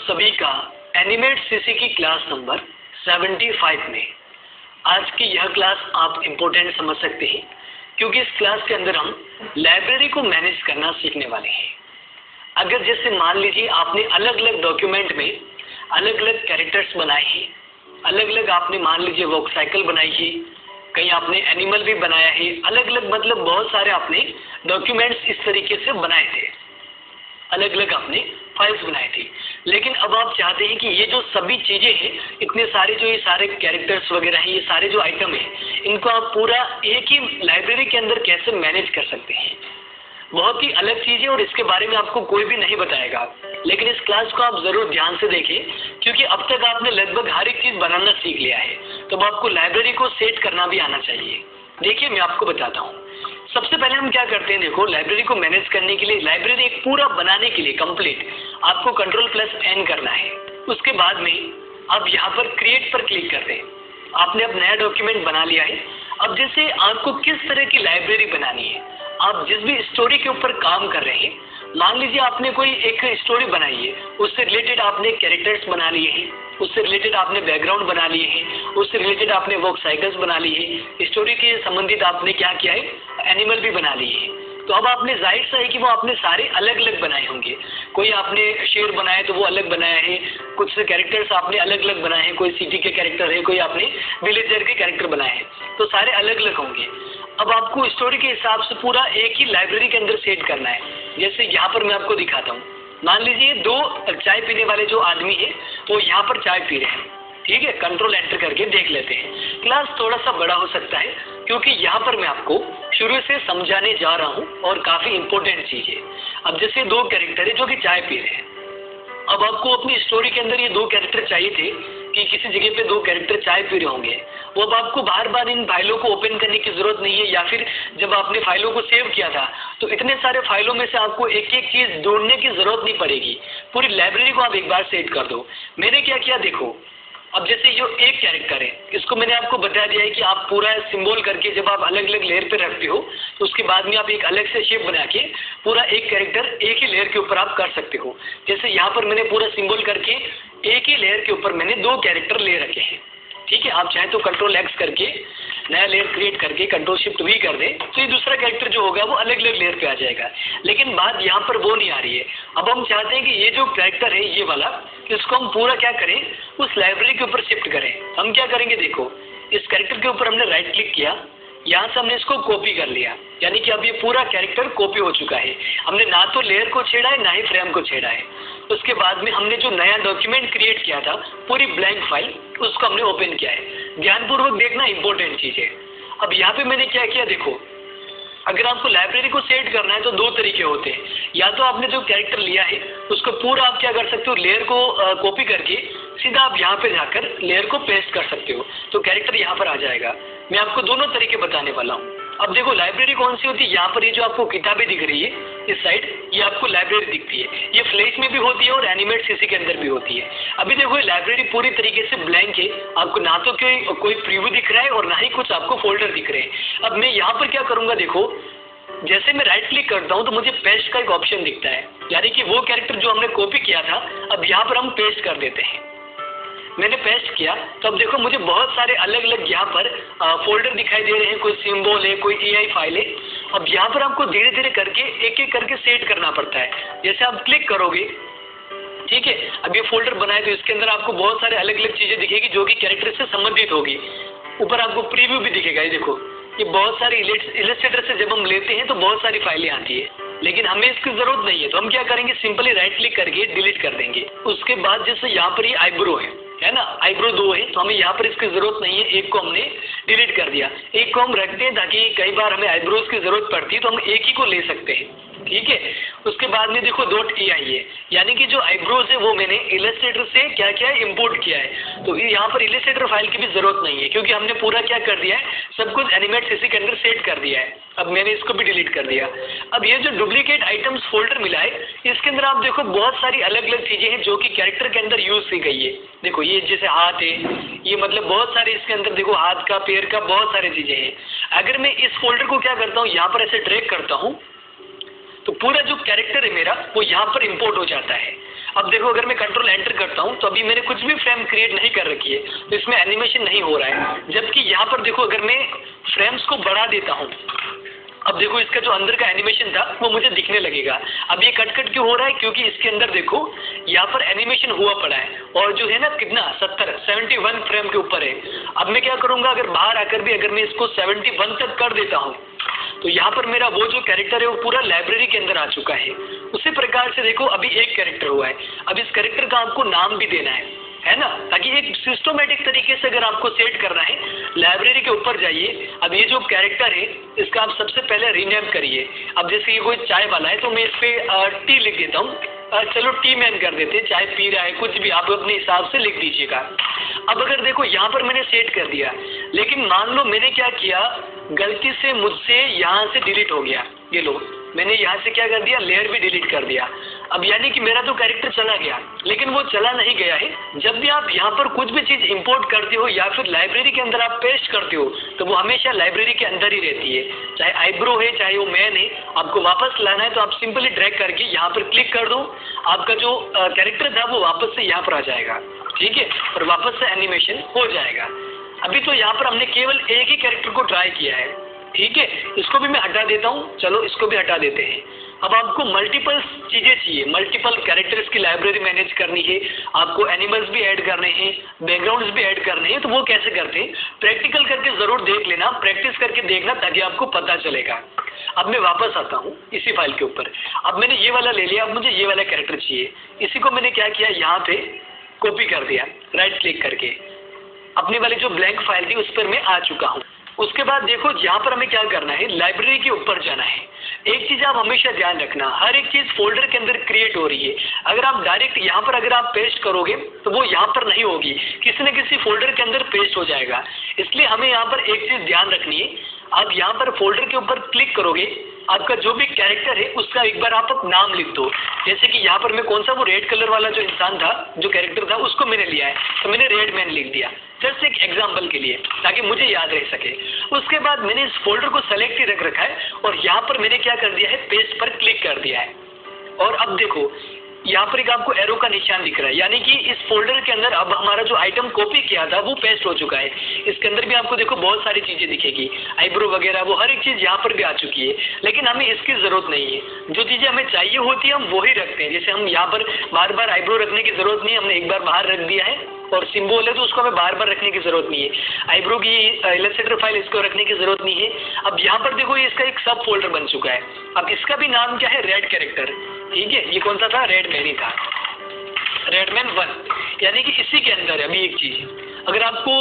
सभी का animate CC की क्लास नंबर 75 में। आज की यह क्लास आप इम्पोर्टेंट समझ सकते हैं क्योंकि इस क्लास के अंदर हम लाइब्रेरी को मैनेज करना सीखने वाले हैं। अगर जैसे मान लीजिए आपने अलग अलग डॉक्यूमेंट में अलग अलग कैरेक्टर्स बनाए हैं, अलग अलग आपने मान लीजिए वॉक साइकिल बनाई है, कहीं आपने एनिमल भी बनाया है, अलग अलग मतलब बहुत सारे आपने डॉक्यूमेंट्स इस तरीके से बनाए थे, अलग अलग आपने फाइल्स बनाई थी। लेकिन अब आप चाहते हैं कि ये जो सभी चीजें हैं, इतने सारे जो ये सारे कैरेक्टर्स वगैरह हैं, ये सारे जो आइटम हैं, इनको आप पूरा एक ही लाइब्रेरी के अंदर कैसे मैनेज कर सकते हैं। बहुत ही अलग चीज है और इसके बारे में आपको कोई भी नहीं बताएगा, लेकिन इस क्लास को आप जरूर ध्यान से देखें क्योंकि अब तक आपने लगभग हर एक चीज बनाना सीख लिया है, तो अब आपको लाइब्रेरी को सेट करना भी आना चाहिए। देखिए मैं आपको बताता हूँ। सबसे पहले हम क्या करते हैं, देखो लाइब्रेरी को मैनेज करने के लिए, लाइब्रेरी एक पूरा बनाने के लिए कंप्लीट आपको Ctrl+N करना है। उसके बाद में आप यहाँ पर क्रिएट पर क्लिक कर दें। आपने अब नया डॉक्यूमेंट बना लिया है। अब जैसे आपको किस तरह की लाइब्रेरी बनानी है, आप जिस भी स्टोरी के ऊपर काम कर रहे हैं, मान लीजिए आपने कोई एक स्टोरी बनाई है, उससे रिलेटेड आपने कैरेक्टर्स बना लिए हैं, उससे रिलेटेड आपने बैकग्राउंड बना लिए हैं, उससे रिलेटेड आपने वॉक साइकिल्स बना ली है, स्टोरी के संबंधित आपने क्या किया है, एनिमल भी बना लिए हैं। तो अब आपने जाहिर सा है कि वो आपने सारे अलग अलग बनाए होंगे। कोई आपने शेर बनाया तो वो अलग बनाया है, कुछ कैरेक्टर्स आपने अलग अलग बनाए हैं, कोई सिटी के कैरेक्टर है, कोई आपने विलेजर के कैरेक्टर बनाए हैं, तो सारे अलग अलग होंगे। अब आपको स्टोरी के हिसाब से पूरा एक ही लाइब्रेरी के अंदर सेट करना है। जैसे यहाँ पर मैं आपको दिखाता हूँ। मान लीजिए दो चाय पीने वाले जो आदमी है वो यहाँ पर चाय पी रहे हैं, ठीक है। कंट्रोल एंटर करके देख लेते हैं। क्लास थोड़ा सा बड़ा हो सकता है क्योंकि यहाँ पर मैं आपको शुरू से समझाने जा रहा हूँ और काफी इंपॉर्टेंट चीज है। अब जैसे दो कैरेक्टर है जो कि चाय पी रहे हैं। अब आपको अपनी स्टोरी के अंदर ये दो कैरेक्टर चाहिए थे कि किसी जगह पे दो कैरेक्टर चाय पी रहे होंगे। वो अब आपको बार बार इन फाइलों को ओपन करने की जरूरत नहीं है, या फिर जब आपने फाइलों को सेव किया था तो इतने सारे फाइलों में से आपको एक एक चीज ढूंढने की जरूरत नहीं पड़ेगी। पूरी लाइब्रेरी को आप एक बार सेट कर दो। मैंने क्या किया देखो, अब जैसे जो एक कैरेक्टर है, इसको मैंने आपको बता दिया है कि आप पूरा सिंबल करके जब आप अलग अलग लेयर पे रखते हो तो उसके बाद में आप एक अलग से शेप बना के पूरा एक कैरेक्टर एक ही लेयर के ऊपर आप कर सकते हो। जैसे यहाँ पर मैंने पूरा सिंबल करके एक ही लेयर के ऊपर मैंने दो कैरेक्टर ले रखे हैं, ठीक है। आप चाहे तो Ctrl+X करके नया लेयर क्रिएट करके Ctrl+Shift+V कर दें तो ये दूसरा कैरेक्टर जो होगा वो अलग अलग लेयर पे आ जाएगा। लेकिन बात यहाँ पर वो नहीं आ रही है। अब हम चाहते हैं कि ये जो कैरेक्टर है ये वाला, इसको हम पूरा क्या करें, उस लाइब्रेरी के ऊपर शिफ्ट करें। हम क्या करेंगे देखो, इस कैरेक्टर के ऊपर हमने राइट क्लिक किया, यहाँ से हमने इसको कॉपी कर लिया, यानी कि अब ये पूरा कैरेक्टर कॉपी हो चुका है। हमने ना तो लेयर को छेड़ा है ना ही फ्रेम को छेड़ा है। उसके बाद में हमने जो नया डॉक्यूमेंट क्रिएट किया था, पूरी ब्लैंक फाइल, उसको हमने ओपन किया है। ध्यानपूर्वक देखना, इंपॉर्टेंट चीज है। अब यहाँ पे मैंने क्या किया देखो, अगर आपको लाइब्रेरी को सेट करना है तो दो तरीके होते हैं। या तो आपने जो कैरेक्टर लिया है उसको पूरा आप क्या कर सकते हो, लेयर को कॉपी करके सीधा आप यहाँ पे जाकर लेयर को पेस्ट कर सकते हो, तो कैरेक्टर यहाँ पर आ जाएगा। मैं आपको दोनों तरीके बताने वाला हूँ। अब देखो लाइब्रेरी कौन सी होती है, यहाँ पर ये जो आपको किताबें दिख रही है इस साइड, ये आपको लाइब्रेरी दिखती है। ये फ्लैश में भी होती है और एनिमेट सीसी के अंदर भी होती है। अभी देखो ये लाइब्रेरी पूरी तरीके से ब्लैंक है, आपको ना तो कोई प्रीव्यू दिख रहा है और ना ही कुछ आपको फोल्डर दिख रहे हैं। अब मैं यहाँ पर क्या करूंगा देखो, जैसे मैं राइट क्लिक करता हूँ तो मुझे पेस्ट का एक ऑप्शन दिखता है, यानी कि वो कैरेक्टर जो हमने कॉपी किया था अब यहाँ पर हम पेस्ट कर देते हैं। मैंने पेस्ट किया तो अब देखो मुझे बहुत सारे अलग अलग यहाँ पर फोल्डर दिखाई दे रहे हैं, कोई सिंबल है, कोई AI फाइल है। अब यहाँ पर आपको धीरे धीरे करके एक एक करके सेट करना पड़ता है। जैसे आप क्लिक करोगे, ठीक है, अब ये फोल्डर बनाए तो इसके अंदर आपको बहुत सारे अलग अलग चीजें दिखेगी जो कि कैरेक्टर से संबंधित होगी। ऊपर आपको प्रीव्यू भी दिखेगा। ये देखो ये बहुत सारी इलस्ट्रेटर से जब हम लेते हैं तो बहुत सारी फाइलें आती है, लेकिन हमें इसकी जरूरत नहीं है। तो हम क्या करेंगे, सिंपली राइट क्लिक करके डिलीट कर देंगे। उसके बाद जैसे यहाँ पर ये आईब्रो है ना, आईब्रो दो है तो हमें यहाँ पर इसकी जरूरत नहीं है, एक को हमने डिलीट कर दिया। एक को हम रखते हैं ताकि कई बार हमें आईब्रोज की जरूरत पड़ती है तो हम एक ही को ले सकते हैं, ठीक है। उसके बाद में देखो .ai है, यानी कि जो आईब्रोज है वो मैंने इलस्ट्रेटर से क्या किया है, इंपोर्ट किया है। तो यहाँ पर इलस्ट्रेटर फाइल की भी जरूरत नहीं है क्योंकि हमने पूरा क्या कर दिया है, सब कुछ एनिमेट सीसी के अंदर सेट कर दिया है। अब मैंने इसको भी डिलीट कर दिया। अब ये जो डुप्लीकेट आइटम्स फोल्डर मिला है इसके अंदर आप देखो बहुत सारी अलग अलग चीजें हैं जो कि कैरेक्टर के अंदर यूज की गई है। देखो ये जैसे हाथ है, ये मतलब बहुत सारे इसके अंदर देखो हाथ का, पैर का, बहुत सारी चीजें हैं। अगर मैं इस फोल्डर को क्या करता हूँ, यहाँ पर ऐसे ड्रैग करता हूँ तो पूरा जो कैरेक्टर है मेरा वो यहाँ पर इंपोर्ट हो जाता है। अब देखो अगर मैं कंट्रोल एंटर करता हूं तो अभी मैंने कुछ भी फ्रेम क्रिएट नहीं कर रखी है, तो इसमें एनिमेशन नहीं हो रहा है। जबकि यहाँ पर देखो अगर मैं फ्रेम्स को बढ़ा देता हूँ, अब देखो इसका जो अंदर का एनिमेशन था वो मुझे दिखने लगेगा। अब ये कट कट क्यों हो रहा है? क्योंकि इसके अंदर देखो यहाँ पर एनिमेशन हुआ पड़ा है और जो है ना कितना 71 फ्रेम के ऊपर है। अब मैं क्या करूंगा, अगर बाहर आकर भी अगर मैं इसको 71 तक कर देता हूँ तो यहाँ पर मेरा वो जो कैरेक्टर है वो पूरा लाइब्रेरी के अंदर आ चुका है। उसी प्रकार से देखो अभी एक कैरेक्टर हुआ है, अब इस कैरेक्टर का आपको नाम भी देना है ना, ताकि एक सिस्टमेटिक तरीके से अगर आपको सेट करना है, लाइब्रेरी के ऊपर जाइए। अब ये जो कैरेक्टर है इसका आप सबसे पहले रीनेम करिए। अब जैसे ये कोई चाय वाला है तो मैं इस पे टी लिख देता हूँ, चलो टी मैन कर देते हैं, चाय पी रहा है, कुछ भी आप अपने हिसाब से लिख दीजिएगा। अब अगर देखो यहाँ पर मैंने सेट कर दिया, लेकिन मान लो मैंने क्या किया, गलती से मुझसे यहाँ से डिलीट हो गया, ये लो मैंने यहाँ से क्या कर दिया, लेयर भी डिलीट कर दिया। अब यानी कि मेरा तो कैरेक्टर चला गया, लेकिन वो चला नहीं गया है। जब भी आप यहाँ पर कुछ भी चीज इंपोर्ट करते हो या फिर लाइब्रेरी के अंदर आप पेस्ट करते हो तो वो हमेशा लाइब्रेरी के अंदर ही रहती है। चाहे आईब्रो है चाहे वो मैन है, आपको वापस लाना है तो आप सिंपली ड्रैग करके यहाँ पर क्लिक कर दो, आपका जो कैरेक्टर था वो वापस से यहाँ पर आ जाएगा, ठीक है, और वापस से एनिमेशन हो जाएगा। अभी तो यहाँ पर हमने केवल एक ही कैरेक्टर को ट्राई किया है, ठीक है, इसको भी मैं हटा देता हूँ, चलो इसको भी हटा देते हैं। अब आपको मल्टीपल चीजें चाहिए, मल्टीपल कैरेक्टर्स की लाइब्रेरी मैनेज करनी है, आपको एनिमल्स भी ऐड करने हैं, बैकग्राउंड्स भी ऐड करने हैं, तो वो कैसे करते हैं प्रैक्टिकल करके जरूर देख लेना, प्रैक्टिस करके देखना, ताकि आपको पता चलेगा। अब मैं वापस आता हूँ इसी फाइल के ऊपर, अब मैंने ये वाला ले लिया, अब मुझे ये वाला कैरेक्टर चाहिए, इसी को मैंने क्या किया, यहाँ पे कॉपी कर दिया, राइट क्लिक करके अपनी वाली जो ब्लैंक फाइल थी उस पर मैं आ चुका हूँ। उसके बाद देखो यहाँ पर हमें क्या करना है, लाइब्रेरी के ऊपर जाना है। एक चीज आप हमेशा ध्यान रखना, हर एक चीज फोल्डर के अंदर क्रिएट हो रही है। अगर आप डायरेक्ट यहाँ पर अगर आप पेस्ट करोगे तो वो यहाँ पर नहीं होगी, किसी न किसी फोल्डर के अंदर पेस्ट हो जाएगा। इसलिए हमें यहाँ पर एक चीज ध्यान रखनी है, आप यहाँ पर फोल्डर के ऊपर क्लिक करोगे, आपका जो भी कैरेक्टर है उसका एक बार आप नाम लिख दो। जैसे कि यहाँ पर मैं कौन सा वो रेड कलर वाला जो इंसान था, जो कैरेक्टर था, उसको मैंने लिया है, तो मैंने रेड मैन लिख दिया, जस्ट एक एग्जांपल के लिए, ताकि मुझे याद रह सके। उसके बाद मैंने इस फोल्डर को सेलेक्ट ही रख रखा है और यहाँ पर मैंने क्या कर दिया है, पेस्ट पर क्लिक कर दिया है। और अब देखो यहाँ पर एक आपको एरो का निशान दिख रहा है, यानी कि इस फोल्डर के अंदर अब हमारा जो आइटम कॉपी किया था वो पेस्ट हो चुका है। इसके अंदर भी आपको देखो बहुत सारी चीजें दिखेगी, आईब्रो वगैरह, वो हर एक चीज यहाँ पर भी आ चुकी है, लेकिन हमें इसकी जरूरत नहीं है। जो चीजें हमें चाहिए होती है हम वो ही रखते हैं। जैसे हम यहाँ पर बार बार आईब्रो रखने की जरूरत नहीं है, हमने एक बार बाहर रख दिया है, और सिंबल है तो उसको हमें बार बार रखने की जरूरत नहीं है। आईब्रो की इलस्ट्रेटर फाइल इसको रखने की जरूरत नहीं है। अब यहाँ पर देखो इसका एक सब फोल्डर बन चुका है। अब इसका भी नाम क्या है, रेड कैरेक्टर, ठीक है, ये कौन सा था, रेड मैन ही था, रेडमैन 1। यानी कि इसी के अंदर है अभी एक चीज, अगर आपको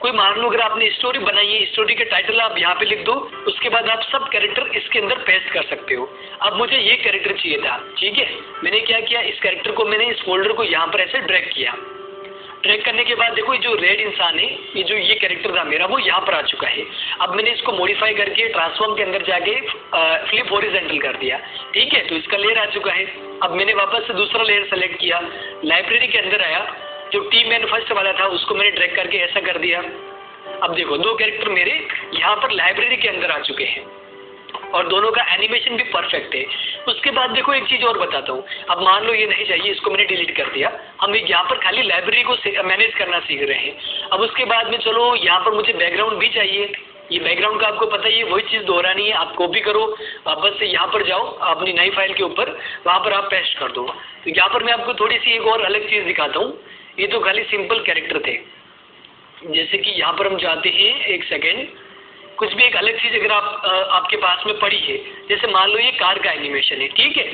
कोई मान लो अगर आपने स्टोरी बनाई है, स्टोरी के टाइटल आप यहाँ पे लिख दो, उसके बाद आप सब कैरेक्टर इसके अंदर पेस्ट कर सकते हो। अब मुझे ये कैरेक्टर चाहिए था, ठीक है, मैंने क्या किया, इस कैरेक्टर को मैंने इस फोल्डर को यहाँ पर ऐसे ड्रैग किया। ड्रैग करने के बाद देखो जो रेड इंसान है, ये जो ये कैरेक्टर था मेरा, वो यहाँ पर आ चुका है। अब मैंने इसको मॉडिफाई करके ट्रांसफॉर्म के अंदर जाके फ्लिप हॉरिजॉन्टल कर दिया, ठीक है, तो इसका लेयर आ चुका है। अब मैंने वापस से दूसरा लेयर सेलेक्ट किया, लाइब्रेरी के अंदर आया, जो टी मैन फर्स्ट वाला था उसको मैंने ड्रैग करके ऐसा कर दिया। अब देखो दो कैरेक्टर मेरे यहाँ पर लाइब्रेरी के अंदर आ चुके हैं और दोनों का एनिमेशन भी परफेक्ट है। उसके बाद देखो एक चीज और बताता हूँ, अब मान लो ये नहीं चाहिए, इसको मैंने डिलीट कर दिया, हम यहाँ पर खाली लाइब्रेरी को मैनेज करना सीख रहे हैं। अब उसके बाद में चलो यहाँ पर मुझे बैकग्राउंड भी चाहिए, ये बैकग्राउंड का आपको पता ही है, वही चीज दोहरानी है, आप कॉपी करो, वापस से यहाँ पर जाओ अपनी नई फाइल के ऊपर, वहाँ पर आप पेस्ट कर दो। तो यहाँ पर मैं आपको थोड़ी सी एक और अलग चीज दिखाता हूँ। ये तो खाली सिंपल कैरेक्टर थे, जैसे कि यहाँ पर हम जाते हैं, एक सेकेंड, कुछ भी एक अलग चीज अगर आपके पास में पड़ी है, जैसे मान लो ये कार का एनिमेशन है, ठीक है,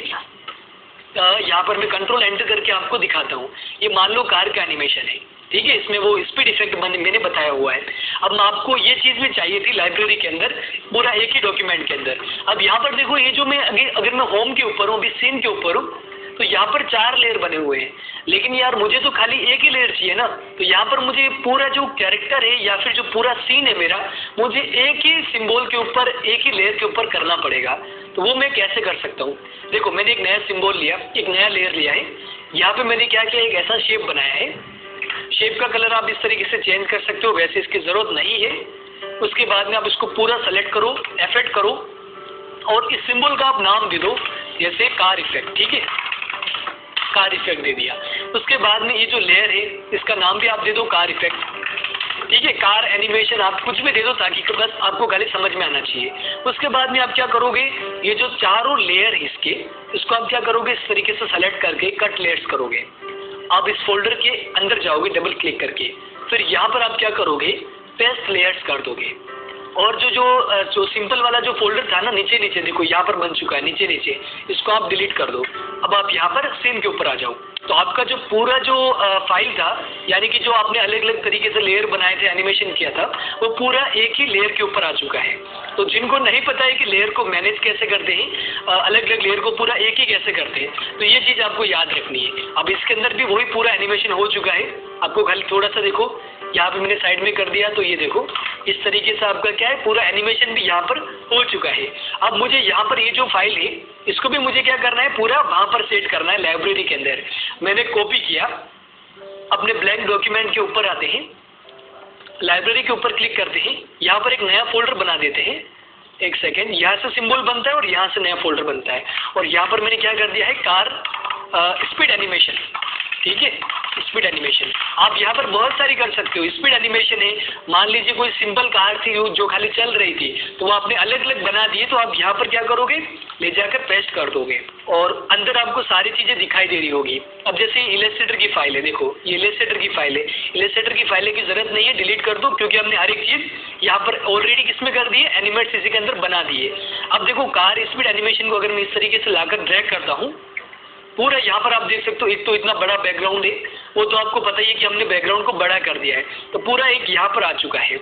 यहाँ पर मैं कंट्रोल एंटर करके आपको दिखाता हूँ। ये मान लो कार का एनिमेशन है, ठीक है, इसमें वो स्पीड इफेक्ट मैंने बताया हुआ है। अब आपको ये चीज भी चाहिए थी लाइब्रेरी के अंदर, पूरा एक ही डॉक्यूमेंट के अंदर। अब यहाँ पर देखो ये जो मैं अगर मैं होम के ऊपर हूँ, अभी सीन के ऊपर हूँ, तो यहाँ पर 4 लेयर बने हुए हैं, लेकिन यार मुझे तो खाली एक ही लेयर चाहिए ना। तो यहाँ पर मुझे पूरा जो कैरेक्टर है या फिर जो पूरा सीन है मेरा, मुझे एक ही सिंबल के ऊपर, एक ही लेयर के ऊपर करना पड़ेगा। तो वो मैं कैसे कर सकता हूँ, देखो मैंने एक नया सिंबल लिया, एक नया लेयर लिया है, यहाँ पे मैंने क्या किया, एक ऐसा शेप बनाया है। शेप का कलर आप इस तरीके से चेंज कर सकते हो, वैसे इसकी जरूरत नहीं है। उसके बाद में आप इसको पूरा सेलेक्ट करो, इफेक्ट करो, और इस सिंबल का आप नाम दे दो, जैसे कार इफेक्ट, ठीक है। कार इफेक्ट दे दिया। उसके बाद में ये जो लेयर है इसका नाम भी आप दे दो कार इफेक्ट, ठीक है, कार एनिमेशन आप कुछ भी दे दो ताकि बस आपको गाली समझ में आना चाहिए। उसके बाद में आप क्या करोगे, ये जो चारों लेयर है इसको आप क्या करोगे, इस तरीके से सेलेक्ट करके कट लेयर्स करोगे। आप इस फोल्डर के अंदर जाओगे डबल क्लिक करके, फिर यहाँ पर आप क्या करोगे, पेस्ट लेयर्स कर दोगे। और जो सिंपल वाला जो फोल्डर था ना, नीचे नीचे देखो यहाँ पर बन चुका है, नीचे नीचे इसको आप डिलीट कर दो। अब आप यहाँ पर सेम के ऊपर आ जाओ, तो आपका जो पूरा जो फाइल था, यानी कि जो आपने अलग अलग तरीके से लेयर बनाए थे, एनिमेशन किया था, वो पूरा एक ही लेयर के ऊपर आ चुका है। तो जिनको नहीं पता है कि लेयर को मैनेज कैसे करते हैं, अलग अलग लेयर को पूरा एक ही कैसे करते हैं, तो ये चीज़ आपको याद रखनी है। अब इसके अंदर भी वही पूरा एनिमेशन हो चुका है, आपको खाली थोड़ा सा देखो, यहाँ पे मैंने साइड में कर दिया, तो ये देखो इस तरीके से आपका क्या है, पूरा एनिमेशन भी यहाँ पर हो चुका है। अब मुझे यहाँ पर ये जो फाइल है इसको भी मुझे क्या करना है, पूरा वहाँ पर सेट करना है लाइब्रेरी के अंदर। मैंने कॉपी किया, अपने ब्लैंक डॉक्यूमेंट के ऊपर आते हैं, लाइब्रेरी के ऊपर क्लिक करते हैं, यहाँ पर एक नया फोल्डर बना देते हैं। एक सेकेंड, यहाँ से सिंबल बनता है और यहाँ से नया फोल्डर बनता है, और यहाँ पर मैंने क्या कर दिया है, कार स्पीड एनिमेशन, ठीक है, स्पीड एनिमेशन। आप यहाँ पर बहुत सारी कर सकते हो। स्पीड एनिमेशन है, मान लीजिए कोई सिंपल कार थी जो खाली चल रही थी, तो वो आपने अलग अलग बना दिए, तो आप यहाँ पर क्या करोगे, ले जाकर पेस्ट कर दोगे और अंदर आपको सारी चीज़ें दिखाई दे रही होगी। अब जैसे इलस्ट्रेटर की फाइल है, देखो ये इलस्ट्रेटर की फाइल है, इलस्ट्रेटर की फाइल की जरूरत नहीं है, डिलीट कर दो, क्योंकि हमने हर एक चीज़ यहाँ पर ऑलरेडी किसमें कर दी है, एनिमेट सीसी के अंदर बना दिए। अब देखो कार स्पीड एनिमेशन को अगर मैं इस तरीके से लाकर ड्रैग करता हूँ, पूरा यहाँ पर आप देख सकते हो, एक तो इतना बड़ा बैकग्राउंड है, वो तो आपको पता ही है कि हमने बैकग्राउंड को बड़ा कर दिया है, तो पूरा एक यहाँ पर आ चुका है।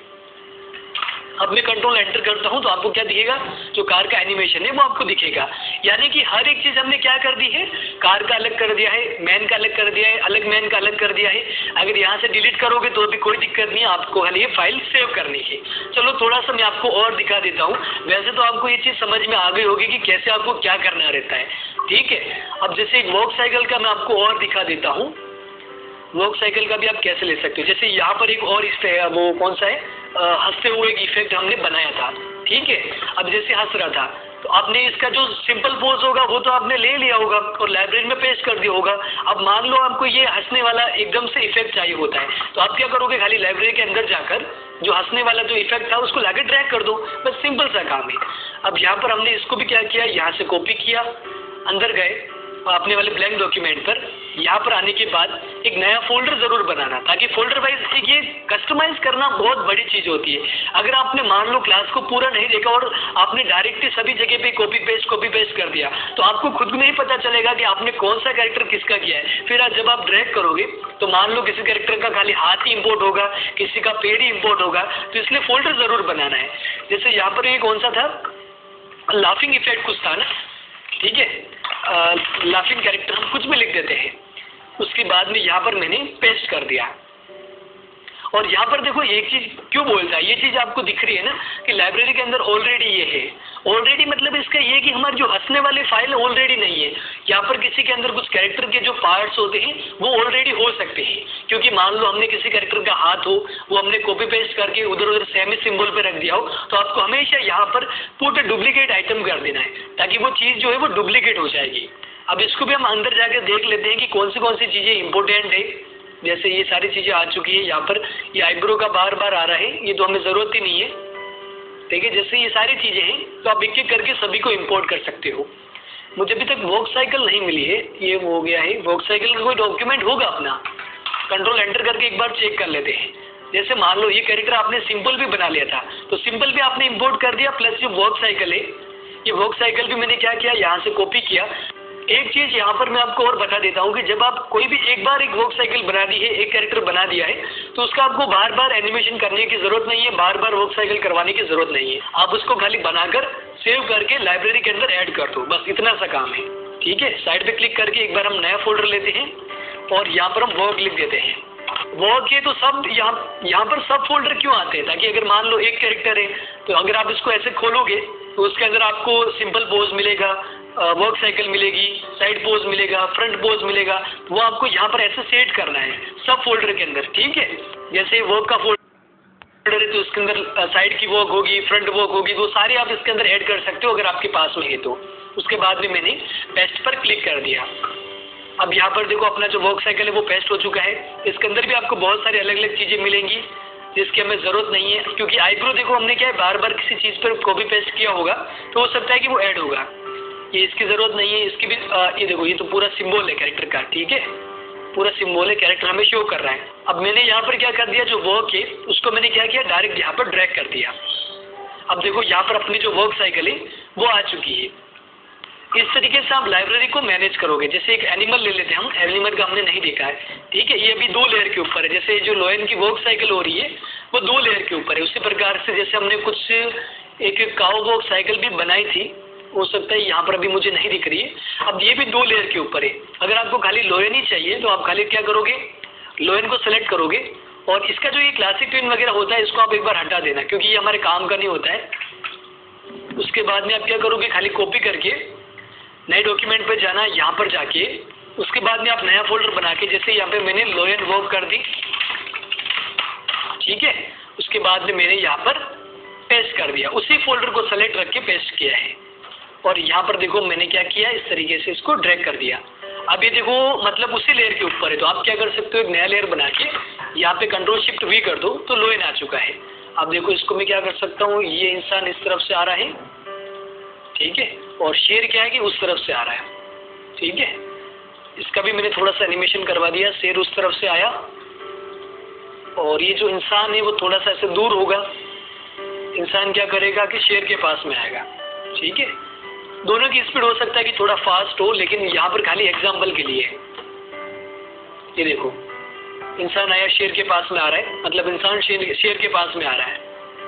अब मैं कंट्रोल एंटर करता हूँ तो आपको क्या दिखेगा, जो कार का एनिमेशन है वो आपको दिखेगा। यानी कि हर एक चीज़ हमने क्या कर दी है, कार का अलग कर दिया है, मैन का अलग कर दिया है, अलग मैन का अलग कर दिया है। अगर यहाँ से डिलीट करोगे तो भी कोई दिक्कत नहीं है, आपको खाली ये फाइल सेव करनी है। चलो थोड़ा सा मैं आपको और दिखा देता हूँ। वैसे तो आपको ये चीज़ समझ में आ गई होगी कि कैसे आपको क्या करना रहता है, ठीक है। अब जैसे एक वॉक साइकिल का मैं आपको और दिखा देता हूँ, वॉक साइकिल का भी आप कैसे ले सकते हो। जैसे यहाँ पर एक और वो कौन सा है, हंसते हुए एक इफेक्ट हमने बनाया था, ठीक है। अब जैसे हंस रहा था, तो आपने इसका जो सिंपल पोज होगा वो तो आपने ले लिया होगा और लाइब्रेरी में पेस्ट कर दिया होगा। अब मान लो आपको ये हंसने वाला एकदम से इफेक्ट चाहिए होता है, तो आप क्या करोगे, खाली लाइब्रेरी के अंदर जाकर जो हंसने वाला जो इफेक्ट था उसको लाके ड्रैग कर दो, बस सिंपल सा काम है। अब यहाँ पर हमने इसको भी क्या किया, यहाँ से कॉपी किया, अंदर गए अपने वाले ब्लैंक डॉक्यूमेंट पर, यहाँ पर आने के बाद एक नया फोल्डर जरूर बनाना, ताकि फोल्डर वाइज ये कस्टमाइज करना बहुत बड़ी चीज होती है। अगर आपने मान लो क्लास को पूरा नहीं देखा और आपने डायरेक्टली सभी जगह पे कॉपी पेस्ट कर दिया, तो आपको खुद नहीं पता चलेगा कि आपने कौन सा कैरेक्टर किसका किया है। फिर जब आप ड्रैग करोगे तो मान लो किसी कैरेक्टर का खाली हाथ ही इम्पोर्ट होगा, किसी का पेड़ ही इम्पोर्ट होगा, तो इसलिए फोल्डर जरूर बनाना है। जैसे यहाँ पर ये कौन सा था, लाफिंग इफेक्ट कुछ था ना, ठीक है, लाफिंग कैरेक्टर हम कुछ भी लिख देते हैं। उसके बाद में यहाँ पर मैंने पेस्ट कर दिया, और यहाँ पर देखो एक चीज क्यों बोलता है, ये चीज आपको दिख रही है ना कि लाइब्रेरी के अंदर ऑलरेडी ये है। ऑलरेडी मतलब इसका ये कि हमारी जो हंसने वाली फाइल ऑलरेडी नहीं है। यहाँ पर किसी के अंदर कुछ कैरेक्टर के जो पार्ट्स होते हैं वो ऑलरेडी हो सकते हैं, क्योंकि मान लो हमने किसी कैरेक्टर का हाथ हो, वो हमने कॉपी पेस्ट करके उधर उधर सेमी सिंबल पे रख दिया हो, तो आपको हमेशा यहाँ पर पूरा डुप्लीकेट आइटम कर देना है, ताकि वो चीज़ जो है वो डुप्लीकेट हो जाएगी। अब इसको भी हम अंदर जाकर देख लेते हैं कि कौन सी चीज़ें इंपॉर्टेंट है। जैसे ये सारी चीज़ें आ चुकी है, यहाँ पर ये आईब्रो का बार बार आ रहा है, ये तो हमें ज़रूरत ही नहीं है, ठीक है। जैसे ये सारी चीज़ें हैं तो आप एक एक करके सभी को इंपोर्ट कर सकते हो। मुझे अभी तक वॉक साइकिल नहीं मिली है, ये हो गया है। वॉक साइकिल का कोई डॉक्यूमेंट होगा अपना, कंट्रोल एंटर करके एक बार चेक कर लेते हैं। जैसे मान लो ये कैरेक्टर आपने सिंपल भी बना लिया था, तो सिंपल भी आपने इंपोर्ट कर दिया, प्लस जो वॉक साइकिल है, ये वॉक साइकिल भी मैंने क्या किया, यहाँ से कॉपी किया। एक चीज़ यहाँ पर मैं आपको और बता देता हूँ कि जब आप कोई भी एक बार एक वॉक साइकिल बना दी है, एक कैरेक्टर बना दिया है, तो उसका आपको बार बार एनिमेशन करने की जरूरत नहीं है, बार बार वॉक साइकिल करवाने की जरूरत नहीं है। आप उसको खाली बनाकर सेव करके लाइब्रेरी के अंदर ऐड कर दो, बस इतना सा काम है, ठीक है। साइड पे क्लिक करके एक बार हम नया फोल्डर लेते हैं और यहाँ पर हम वॉक लिख देते हैं। वॉक है तो सब यहाँ पर सब फोल्डर क्यों आते हैं, ताकि अगर मान लो एक कैरेक्टर है तो अगर आप इसको ऐसे खोलोगे तो उसके अंदर आपको सिंपल पोज मिलेगा, वर्क साइकिल मिलेगी, साइड पोज मिलेगा, फ्रंट पोज मिलेगा, वो आपको यहाँ पर ऐसे सेट करना है सब फोल्डर के अंदर, ठीक है। जैसे वर्क का फोल्डर है तो उसके अंदर साइड की वर्क होगी, फ्रंट वर्क होगी, वो सारे आप इसके अंदर ऐड कर सकते हो अगर आपके पास में है तो। उसके बाद में मैंने पेस्ट पर क्लिक कर दिया। अब यहाँ पर देखो अपना जो वर्क साइकिल है वो पेस्ट हो चुका है। इसके अंदर भी आपको बहुत सारी अलग अलग चीज़ें मिलेंगी जिसकी हमें ज़रूरत नहीं है, क्योंकि आईब्रो देखो हमने क्या है बार बार किसी चीज़ पर कॉपी पेस्ट किया होगा तो हो सकता है कि वो ऐड होगा। ये इसकी ज़रूरत नहीं है। इसकी भी ये देखो ये तो पूरा सिंबल है कैरेक्टर का, ठीक है, पूरा सिंबल है, कैरेक्टर हमें शो कर रहा है। अब मैंने यहाँ पर क्या कर दिया, जो वर्क है उसको मैंने क्या किया, डायरेक्ट यहाँ पर ड्रैग कर दिया। अब देखो यहाँ पर अपनी जो वर्क साइकिल है वो आ चुकी है। इस तरीके से आप लाइब्रेरी को मैनेज करोगे। जैसे एक एनिमल ले लेते हैं हम, एनिमल का हमने नहीं देखा है, ठीक है, ये अभी 2 लेयर के ऊपर है। जैसे जो लोयन की वर्क साइकिल हो रही है वो 2 लेयर के ऊपर है। उसी प्रकार से जैसे हमने कुछ एक काउ वर्क साइकिल भी बनाई थी, हो सकता है यहाँ पर अभी मुझे नहीं दिख रही है। अब ये भी 2 लेयर के ऊपर है। अगर आपको खाली लोयन ही चाहिए तो आप खाली क्या करोगे, लोयन को सेलेक्ट करोगे और इसका जो ये क्लासिक ट्विन वगैरह होता है इसको आप एक बार हटा देना, क्योंकि ये हमारे काम का नहीं होता है। उसके बाद में आप क्या करोगे, खाली कॉपी करके नए डॉक्यूमेंट पे जाना, यहाँ पर जाके उसके बाद में आप नया फोल्डर बना के, जैसे यहाँ पे मैंने लोयन वर्क कर दी, ठीक है, उसके बाद में मैंने यहाँ पर पेस्ट कर दिया, उसी फोल्डर को सेलेक्ट रख के पेस्ट किया है। और यहाँ पर देखो मैंने क्या किया, इस तरीके से इसको ड्रैग कर दिया। अब ये देखो मतलब उसी लेयर के ऊपर है, तो आप क्या कर सकते हो, एक नया लेयर बना के यहाँ पे Ctrl+Shift+V कर दो तो लोयन आ चुका है। अब देखो इसको मैं क्या कर सकता हूँ, ये इंसान इस तरफ से आ रहा है, ठीक है, और शेर क्या है कि उस तरफ से आ रहा है, ठीक है। इसका भी मैंने थोड़ा सा एनिमेशन करवा दिया, शेर उस तरफ से आया और ये जो इंसान है वो थोड़ा सा ऐसे दूर होगा। इंसान क्या करेगा कि शेर के पास में आएगा, ठीक है। दोनों की स्पीड हो सकता है कि थोड़ा फास्ट हो, लेकिन यहाँ पर खाली एग्जाम्पल के लिए है। ये देखो इंसान आया, शेर के पास में आ रहा है, मतलब इंसान शेर के पास में आ रहा है,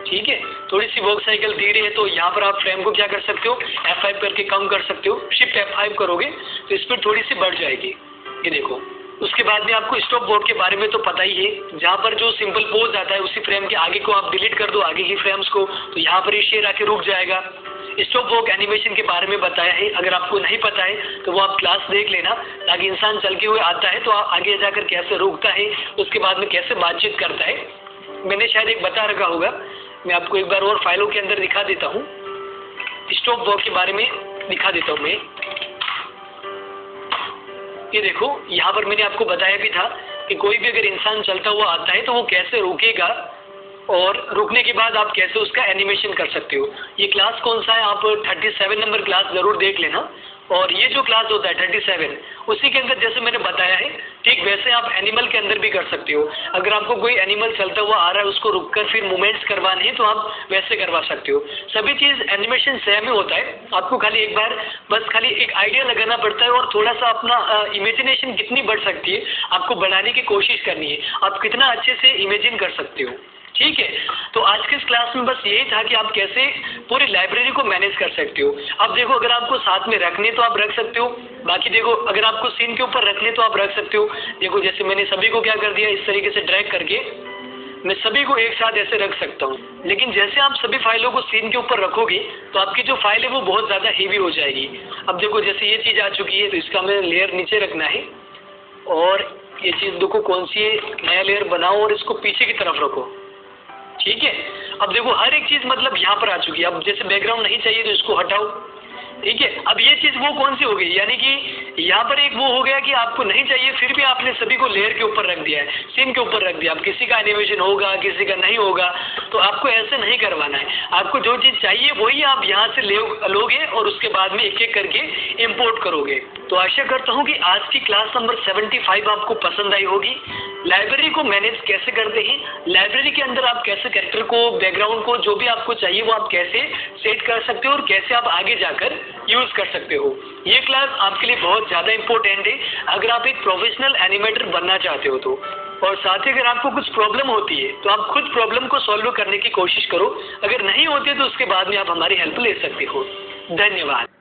ठीक है। थोड़ी सी वर्क साइकिल धीरे है तो यहाँ पर आप फ्रेम को क्या कर सकते हो, F5 करके कम कर सकते हो। शिफ्ट F5 करोगे तो स्पीड थोड़ी सी बढ़ जाएगी, ये देखो। उसके बाद में आपको स्टॉप बोर्ड के बारे में तो पता ही है, जहाँ पर जो सिंपल पोज आता है उसी फ्रेम के आगे को आप डिलीट कर दो, आगे की फ्रेम्स को, तो यहाँ पर ये शेर आके रुक जाएगा। स्टॉप वॉक एनिमेशन के बारे में बताया है, अगर आपको नहीं पता है तो वो आप क्लास देख लेना, ताकि इंसान चलते हुए आता है तो आगे जाकर कैसे रुकता है, उसके बाद में कैसे बातचीत करता है, मैंने शायद एक बता रखा होगा। मैं आपको एक बार और फाइलों के अंदर दिखा देता हूँ, स्टॉप वॉक के बारे में दिखा देता हूँ मैं। ये देखो यहाँ पर मैंने आपको बताया भी था कि कोई भी अगर इंसान चलता हुआ आता है तो वो कैसे रुकेगा और रुकने के बाद आप कैसे उसका एनिमेशन कर सकते हो। ये क्लास कौन सा है, आप 37 नंबर क्लास ज़रूर देख लेना। और ये जो क्लास होता है 37, उसी के अंदर जैसे मैंने बताया है ठीक वैसे आप एनिमल के अंदर भी कर सकते हो। अगर आपको कोई एनिमल चलता हुआ आ रहा है उसको रुककर फिर मूवमेंट्स करवाने हैं तो आप वैसे करवा सकते हो। सभी चीज़ एनिमेशन सेम ही होता है, आपको खाली एक बार बस खाली एक आइडिया लगाना पड़ता है और थोड़ा सा अपना इमेजिनेशन कितनी बढ़ सकती है आपको बढ़ाने की कोशिश करनी है, आप कितना अच्छे से इमेजिन कर सकते हो, ठीक है। तो आज के इस क्लास में बस यही था कि आप कैसे पूरी लाइब्रेरी को मैनेज कर सकते हो। अब देखो अगर आपको साथ में रखने तो आप रख सकते हो, बाकी देखो अगर आपको सीन के ऊपर रखने तो आप रख सकते हो। देखो जैसे मैंने सभी को क्या कर दिया, इस तरीके से ड्रैग करके मैं सभी को एक साथ ऐसे रख सकता हूँ। लेकिन जैसे आप सभी फाइलों को सीन के ऊपर रखोगे तो आपकी जो फाइल है वो बहुत ज़्यादा हेवी हो जाएगी। अब देखो जैसे ये चीज़ आ चुकी है तो इसका हमें लेयर नीचे रखना है और ये चीज़ देखो कौन सी है, नया लेयर बनाओ और इसको पीछे की तरफ रखो, ठीक है। अब देखो हर एक चीज़ मतलब यहाँ पर आ चुकी है। अब जैसे बैकग्राउंड नहीं चाहिए तो इसको हटाओ, ठीक है। अब ये चीज़ वो कौन सी हो गई, यानी कि यहाँ पर एक वो हो गया कि आपको नहीं चाहिए फिर भी आपने सभी को लेयर के ऊपर रख दिया है, सीन के ऊपर रख दिया। अब किसी का एनिमेशन होगा किसी का नहीं होगा, तो आपको ऐसे नहीं करवाना है। आपको जो चीज़ चाहिए वही आप यहाँ से लोगे और उसके बाद में एक एक करके इम्पोर्ट करोगे। तो आशा करता हूँ कि आज की क्लास नंबर 75 आपको पसंद आई होगी। लाइब्रेरी को मैनेज कैसे करते हैं, लाइब्रेरी के अंदर आप कैसे कैरेक्टर को, बैकग्राउंड को, जो भी आपको चाहिए वो आप कैसे सेट कर सकते हो और कैसे आप आगे जाकर यूज कर सकते हो। ये क्लास आपके लिए बहुत ज़्यादा इंपॉर्टेंट है अगर आप एक प्रोफेशनल एनिमेटर बनना चाहते हो तो। और साथ ही अगर आपको कुछ प्रॉब्लम होती है तो आप खुद प्रॉब्लम को सॉल्व करने की कोशिश करो, अगर नहीं होती है तो उसके बाद में आप हमारी हेल्प ले सकते हो। धन्यवाद।